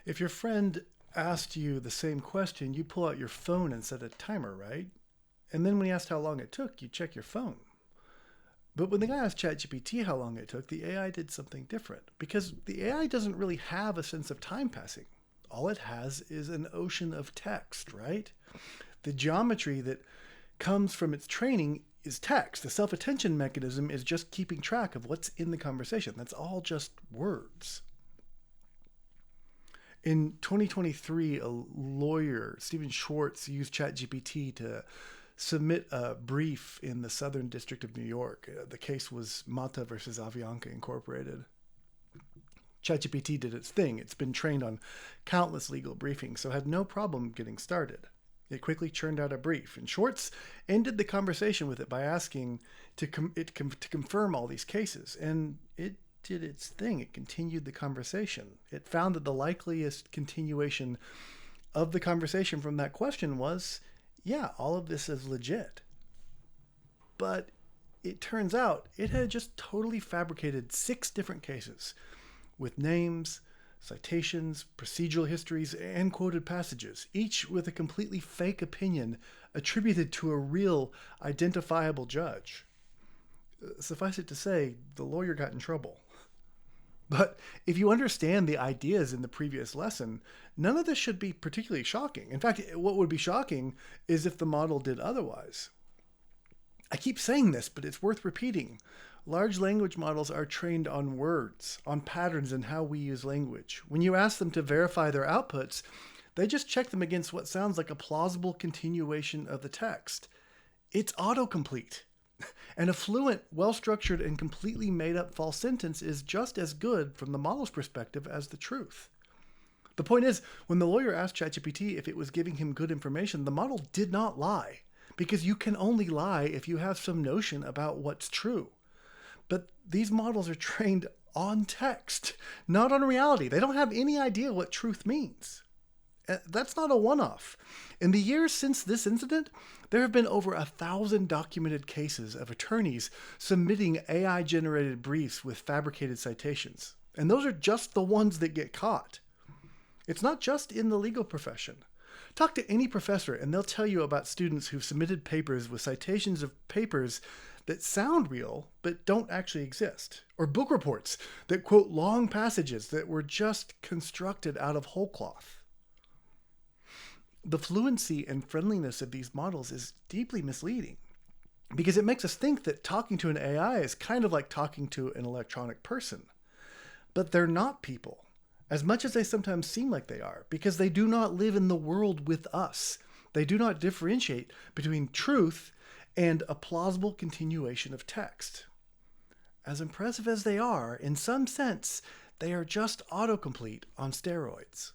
If your friend asked you the same question, you pull out your phone and set a timer, right? And then when he asked how long it took, you check your phone. But when the guy asked ChatGPT how long it took, the AI did something different because the AI doesn't really have a sense of time passing. All it has is an ocean of text, right? The geometry that comes from its training is text. The self attention mechanism is just keeping track of what's in the conversation. That's all just words. In 2023, a lawyer, Stephen Schwartz, used ChatGPT to submit a brief in the Southern District of New York. The case was Mata versus Avianca Incorporated. ChatGPT did its thing. It's been trained on countless legal briefings, so had no problem getting started. It quickly churned out a brief, and Schwartz ended the conversation with it by asking to confirm all these cases, and it did its thing. It continued the conversation. It found that the likeliest continuation of the conversation from that question was, yeah, all of this is legit. But it turns out it had just totally fabricated 6 different cases with names, citations, procedural histories, and quoted passages, each with a completely fake opinion attributed to a real, identifiable judge. Suffice it to say, the lawyer got in trouble. But if you understand the ideas in the previous lesson, none of this should be particularly shocking. In fact, what would be shocking is if the model did otherwise. I keep saying this, but it's worth repeating. Large language models are trained on words, on patterns in how we use language. When you ask them to verify their outputs, they just check them against what sounds like a plausible continuation of the text. It's autocomplete. And a fluent, well-structured, and completely made-up false sentence is just as good from the model's perspective as the truth. The point is, when the lawyer asked ChatGPT if it was giving him good information, the model did not lie, because you can only lie if you have some notion about what's true. But these models are trained on text, not on reality. They don't have any idea what truth means. That's not a one-off. In the years since this incident, there have been over 1,000 documented cases of attorneys submitting AI-generated briefs with fabricated citations. And those are just the ones that get caught. It's not just in the legal profession. Talk to any professor and they'll tell you about students who've submitted papers with citations of papers that sound real but don't actually exist. Or book reports that quote long passages that were just constructed out of whole cloth. The fluency and friendliness of these models is deeply misleading because it makes us think that talking to an AI is kind of like talking to an electronic person. But they're not people, as much as they sometimes seem like they are, because they do not live in the world with us. They do not differentiate between truth and a plausible continuation of text. As impressive as they are, in some sense, they are just autocomplete on steroids.